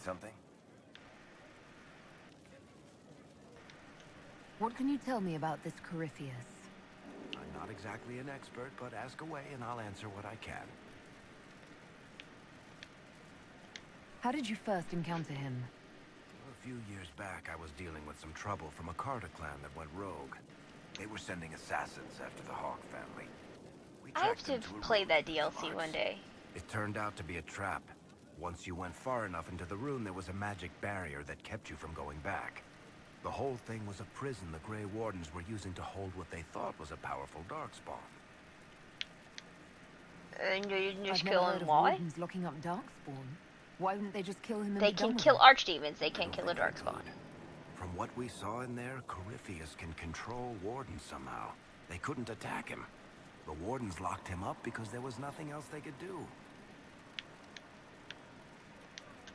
something? What can you tell me about this Corypheus? I'm not exactly an expert, but ask away and I'll answer what I can. How did you first encounter him? A few years back, I was dealing with some trouble from a Carter clan that went rogue. They were sending assassins after the Hawk family. We I have tracked to them a play room that in the DLC Marks. one day. It turned out to be a trap. Once you went far enough into the room, there was a magic barrier that kept you from going back. The whole thing was a prison the Grey Wardens were using to hold what they thought was a powerful darkspawn. And you just I've kill never heard him. of Why? wardens locking up Darkspawn. Why wouldn't they just kill him and They be done can with kill it? archdemons. They I can't don't kill a think they darkspawn. could. From what we saw in there, Corypheus can control Wardens somehow. They couldn't attack him. The Wardens locked him up because there was nothing else they could do.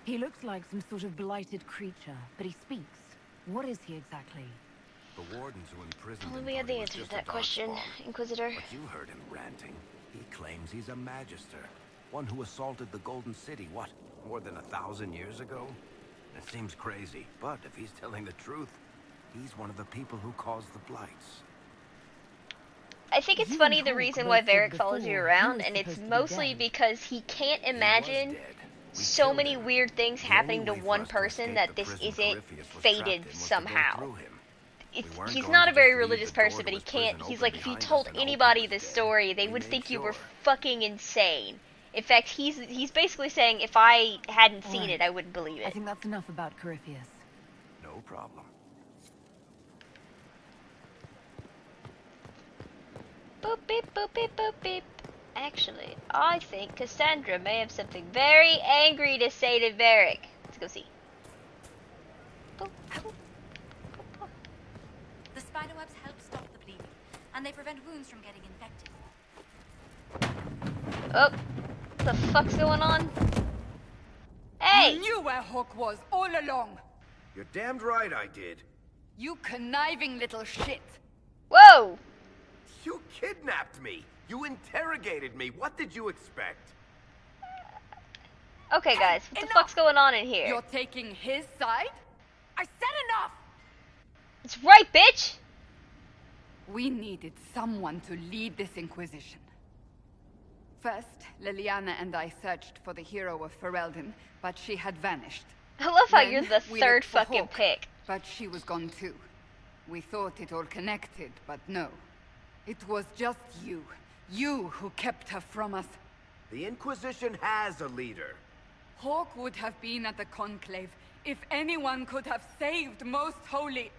He looks like some sort of blighted creature, but he speaks. What is he exactly? The Wardens who imprisoned Well, him we had thought the he was answer to just a that question, darkspawn. Inquisitor. But you heard him ranting. He claims he's a magister. One who assaulted the Golden City, what, more than 1,000 years ago? It seems crazy, but if he's telling the truth, he's one of the people who caused the blights. I think it's You funny and the Hawk reason both why said Varric follows you before he around, was and it's supposed to be mostly dead. because he can't He was imagine dead. We so killed many him. weird things The happening only to way for one us to person escape that the this prison isn't Corypheus was trapped fated in was to go somehow. through him. It's, We weren't he's going not to a very just leave religious the door person, to but he his can't. prison He's open like, if you behind us told and Opal anybody was this dead, story, they we would made think you were sure. fucking insane. In fact, he's basically saying if I hadn't seen Alright. it, I wouldn't believe I it. think that's enough about Corypheus. No problem. Boop beep boop beep boop beep. Actually, I think Cassandra may have something very angry to say to Varric. Let's go see. Boop, boop, boop, boop. The spiderwebs help stop the bleeding, and they prevent wounds from getting infected. Oh, what the fuck's going on? Hey! You knew where Hawk was all along. You're damned right I did. You conniving little shit. Whoa! You kidnapped me. You interrogated me. What did you expect? Okay, guys, what the Enough. fuck's going on in here? You're taking his side? I said enough! It's right, bitch! We needed someone to lead this Inquisition. First, Liliana and I searched for the hero of Ferelden, but she had vanished. I love how Then you're the we third looked for fucking Hawk, pick. But she was gone too. We thought it all connected, but no. It was just you. You who kept her from us. The Inquisition has a leader. Hawk would have been at the Conclave if anyone could have saved Most Holy.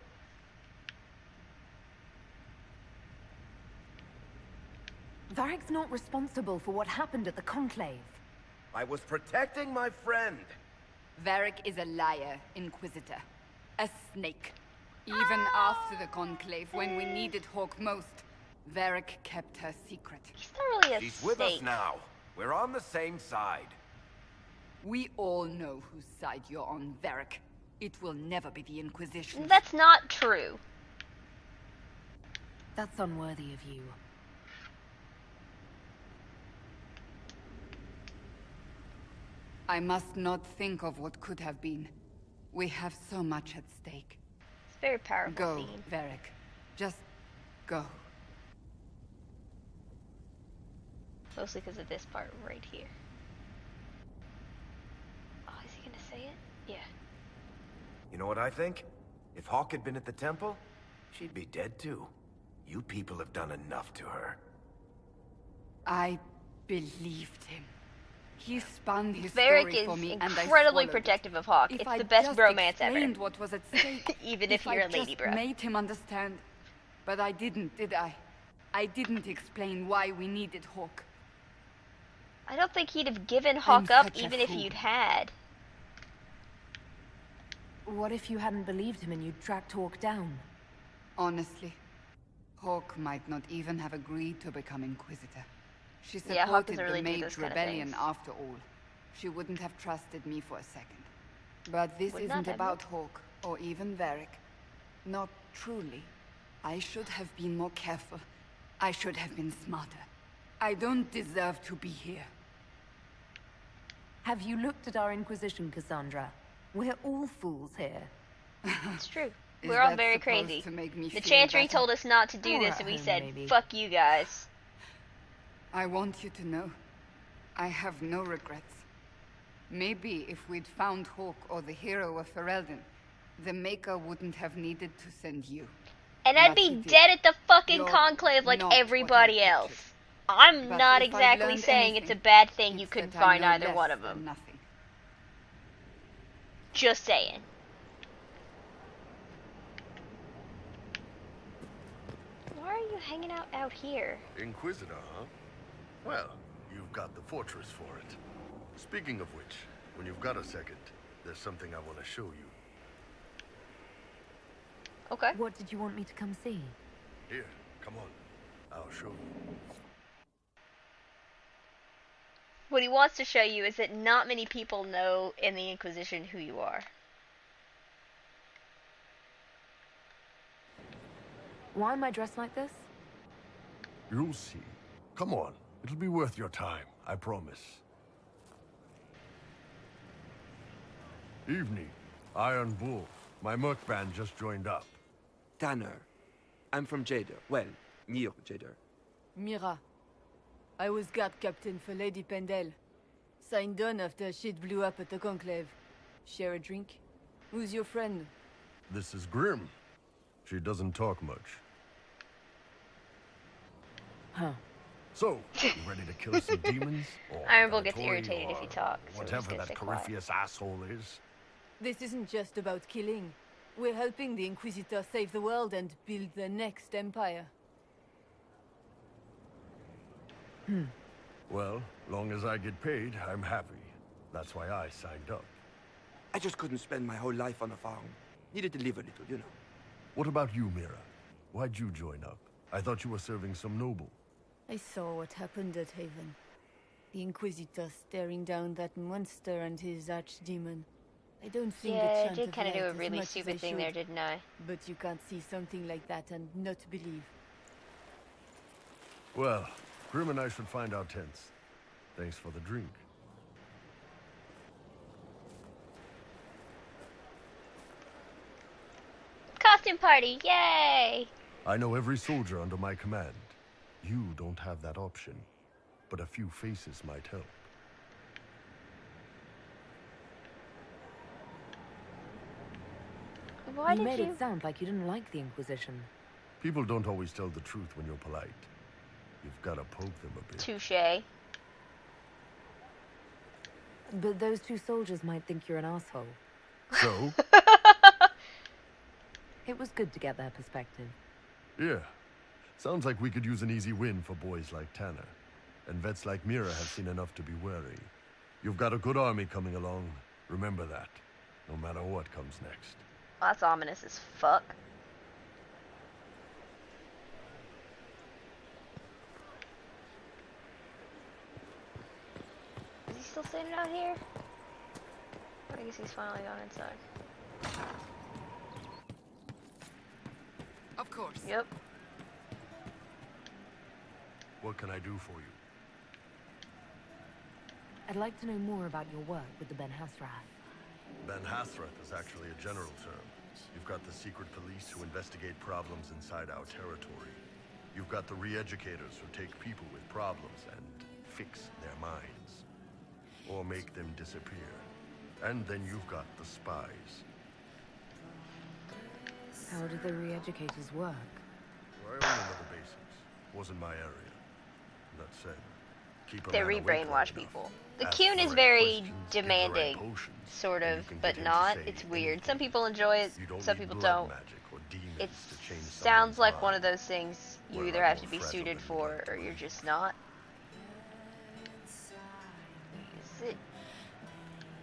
Varric's not responsible for what happened at the Conclave. I was protecting my friend. Varric is a liar, Inquisitor. A snake. Even after the Conclave, when we needed Hawk most, Varric kept her secret. He's not really a She's with us snake. now. We're on the same side. We all know whose side you're on, Varric. It will never be the Inquisition. That's not true. That's unworthy of you. I must not think of what could have been. We have so much at stake. It's a very powerful Go, scene. Varric. Just go. Mostly because of this part right here. Oh, is he gonna say it? Yeah. You know what I think? If Hawk had been at the temple, she'd be dead too. You people have done enough to her. I believed him. He spun his Varric story for is me, and I incredibly swallowed it. protective of Hawk. If It's I the best just bromance ever. explained what was at stake. Even if you're I a lady, just bro. made him understand. But I didn't, did I? I didn't explain why we needed Hawk. I don't think he'd have given Hawk up such a even if fool. you'd had. What if you hadn't believed him and you'd tracked Hawk down? Honestly, Hawk might not even have agreed to become Inquisitor. She Yeah, Hawk supported doesn't really the do Mage those kind of Rebellion things. after all. She wouldn't have trusted me for a second. But this Would not isn't have about Hawk, or even Varric. Not truly. I should have been more careful. I should have been smarter. I don't deserve to be here. Have you looked at our Inquisition, Cassandra? We're all fools here. It's true. Is We're all that very supposed crazy. to make me The feel Chantry better? told us not to do Or this, at and we home, said, maybe. fuck you guys. I want you to know, I have no regrets. Maybe if we'd found Hawk or the hero of Ferelden, the Maker wouldn't have needed to send you. And I'd But be he did. dead at the fucking You're conclave like not what I everybody pictured. else. I'm But not if I've exactly learned saying it's a anything, bad thing you it's couldn't that I find know either less one of than them. nothing. Just saying. Why are you hanging out here? Inquisitor, huh? Well, you've got the fortress for it. Speaking of which, when you've got a second, there's something I want to show you. Okay. What did you want me to come see? Here, come on. I'll show you. What he wants to show you is that not many people know in the Inquisition who you are. Why am I dressed like this? You'll see. Come on. It'll be worth your time, I promise. Evening. Iron Bull. My merc band just joined up. Tanner. I'm from Jader. Well, near Jader. Mira. I was guard captain for Lady Pendel. Signed on after shit blew up at the Conclave. Share a drink? Who's your friend? This is Grim. She doesn't talk much. Huh. So, you ready to kill some demons? Or Iron Bull gets Valatori, irritated if or he talks, so we're just whatever gonna that stay quiet. Corypheus asshole is. This isn't just about killing. We're helping the Inquisitor save the world and build the next empire. Well, long as I get paid, I'm happy. That's why I signed up. I just couldn't spend my whole life on a farm. Needed to live a little, you know. What about you, Mira? Why'd you join up? I thought you were serving some noble. I saw what happened at Haven. The Inquisitor staring down that monster and his archdemon. I don't think Yeah, the I chant did of kind of do light a as really much as stupid I thing there, should. didn't I? But you can't see something like that and not believe. Well, Grim and I should find our tents. Thanks for the drink. Costume party, yay! I know every soldier under my command. You don't have that option, but a few faces might help. Why You did made you? it sound like you didn't like the Inquisition. People don't always tell the truth when you're polite. You've got to poke them a bit. Touche. But those two soldiers might think you're an asshole. So, It was good to get their perspective. yeah. Sounds like we could use an easy win for boys like Tanner. And vets like Mira have seen enough to be wary. You've got a good army coming along. Remember that. No matter what comes next. Well, that's ominous as fuck. Is he still standing out here? I guess he's finally gone inside. Of course. Yep. What can I do for you? I'd like to know more about your work with the Ben Hasrath. Ben Hasrath is actually a general term. You've got the secret police who investigate problems inside our territory. You've got the re-educators who take people with problems and fix their minds. Or make them disappear. And then you've got the spies. How do the re-educators work? Well, I only know the basics. Wasn't my area. That said, keep a They man awake re-brainwash long enough. people. The Ask Kuhn the is right very questions, get the right demanding, potions, sort and of, you can but get him to not. say It's weird. anything. Some people enjoy it, You don't some need people blood don't. magic or demons It to change sounds someone's like one mind. of those things you We're a either lot have to more be fragile suited than you'd for like to or you're believe. just not. Is it?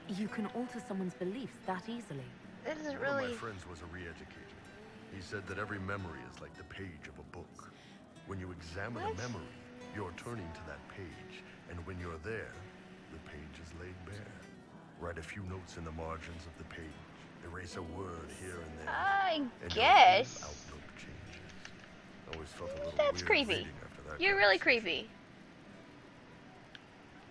You can alter someone's beliefs that easily. It isn't One of really. my friends was a re-educator. He said that every memory is like the page of a book. When you examine What? a memory, you're turning to that page, and when you're there, the page is laid bare. Write a few notes in the margins of the page. Erase a word here and there. I and your guess. whole outlook changes. I always felt a little That's weird creepy. reading after that You're really conversation. creepy.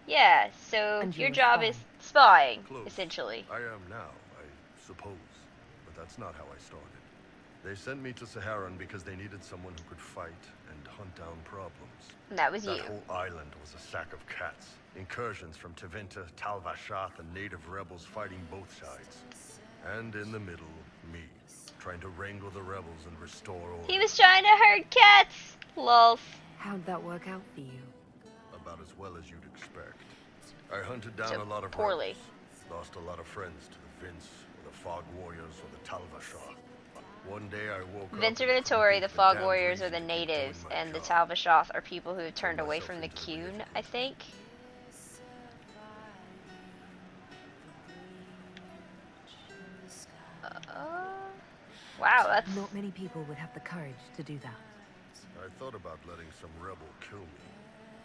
Yeah, so And your you're a job spy. is spying, Close. essentially. I am now. I suppose. But that's not how I started. They sent me to Saharan because they needed someone who could fight and hunt down problems. And that was That you. whole island was a sack of cats. Incursions from Tevinter, Tal Vashath, and native rebels fighting both sides. And in the middle, me, trying to wrangle the rebels and restore order. He was trying to hurt cats. Lol. How'd that work out for you? About as well as you'd expect. I hunted down So a lot of poorly. rebels. Lost a lot of friends to the Vince, or the Fog Warriors, or the Tal Vashath. One day I woke up... Vince Venatori, the Fog damn Warriors, are reason the to keep doing natives, my and the job. Tal Vashath are people who have turned Turn away myself from the into a Qun, religion. I think. Wow, that's... Not many people would have the courage to do that. I thought about letting some rebel kill me,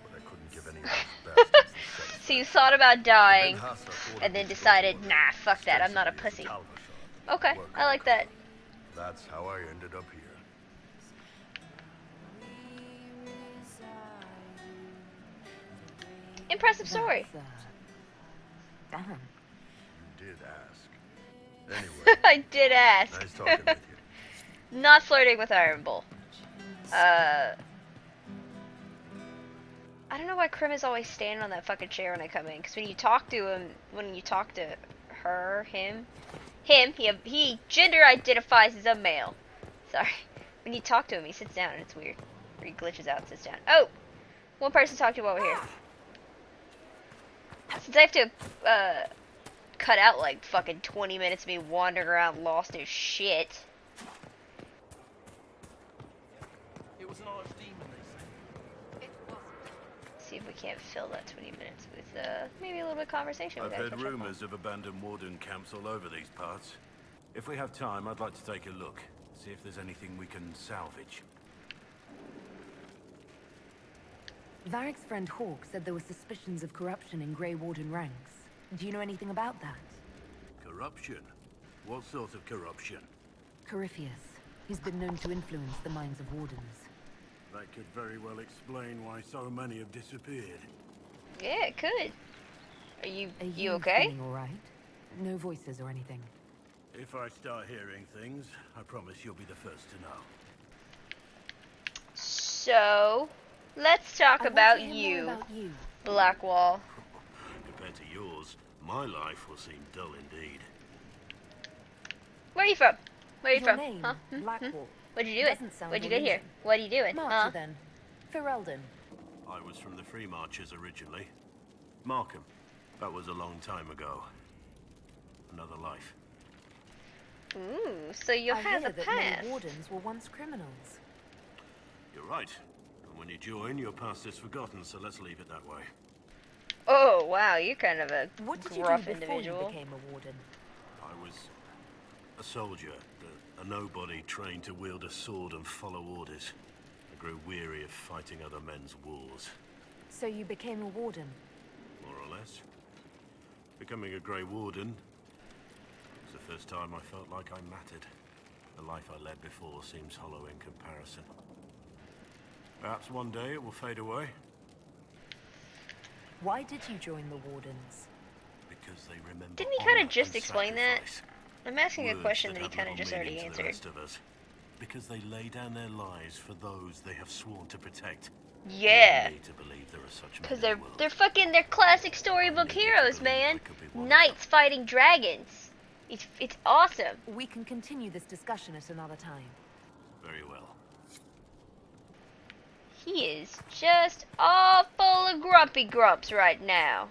but I couldn't give any of those bastards the sex. So you thought about dying, Ben Hassler ordered and me then to go decided, to nah, fuck that, I'm not a ostensibly pussy. as a Tal Vashath. Okay, Work I like that. That's how I ended up here. Impressive story. Damn. You did ask. Anyway, I did ask. nice talking with you. Not flirting with Iron Bull. I don't know why Krim is always standing on that fucking chair when I come in. Because when you talk to him, when you talk to her, him, he gender identifies as a male. Sorry. When you talk to him, he sits down and it's weird. Or he glitches out and sits down. Oh! One person talked to him over here. Since I have to, cut out like fucking 20 minutes of me wandering around lost as shit. It was an archdemon, they say. See if we can't fill that 20 minutes with, maybe a little bit of conversation. I've we gotta heard catch up on. rumors of abandoned warden camps all over these parts. If we have time, I'd like to take a look. See if there's anything we can salvage. Varric's friend Hawk said there were suspicions of corruption in Grey Warden ranks. Do you know anything about that? Corruption? What sort of corruption? Corypheus. He's been known to influence the minds of wardens. That could very well explain why so many have disappeared. Yeah, it could. Are you Are okay? feeling all right? No voices or anything. If I start hearing things, I promise you'll be the first to know. So, let's talk I want about to hear you, more about you. Blackwall. Compared to yours, my life will seem dull indeed. Where are you from? Where are you Your from? name, Huh? Blackwall. What'd you do? Doesn't sound What'd you get here? Norwegian. What are you doing? Marcher Huh? then. Ferelden. I was from the Free Marchers originally. Markham. That was a long time ago. Another life. Ooh, so you I have hear a that past. many wardens were once criminals. You're right. And when you join, your past is forgotten, so let's leave it that way. Oh, wow, you're kind of a What did you gruff do before individual. you became a warden? I was a soldier, a nobody trained to wield a sword and follow orders. I grew weary of fighting other men's wars, So you became a warden? more or less. Becoming a Grey Warden was the first time I felt like I mattered. The life I led before seems hollow in comparison. Perhaps one day it will fade away. Why did you join the wardens? Because they remember Didn't he kinda honor just and explain that? sacrifice. I'm asking a Words question that he have kind of little just already meaning to the answered. rest of us. Because they lay down their lives for those they have sworn to protect. Yeah, We need to believe there are such men because in the world. they're classic storybook heroes, man. Knights fighting dragons. It's awesome. We can continue this discussion at another time. Very well. He is just all full of grumpy grumps right now.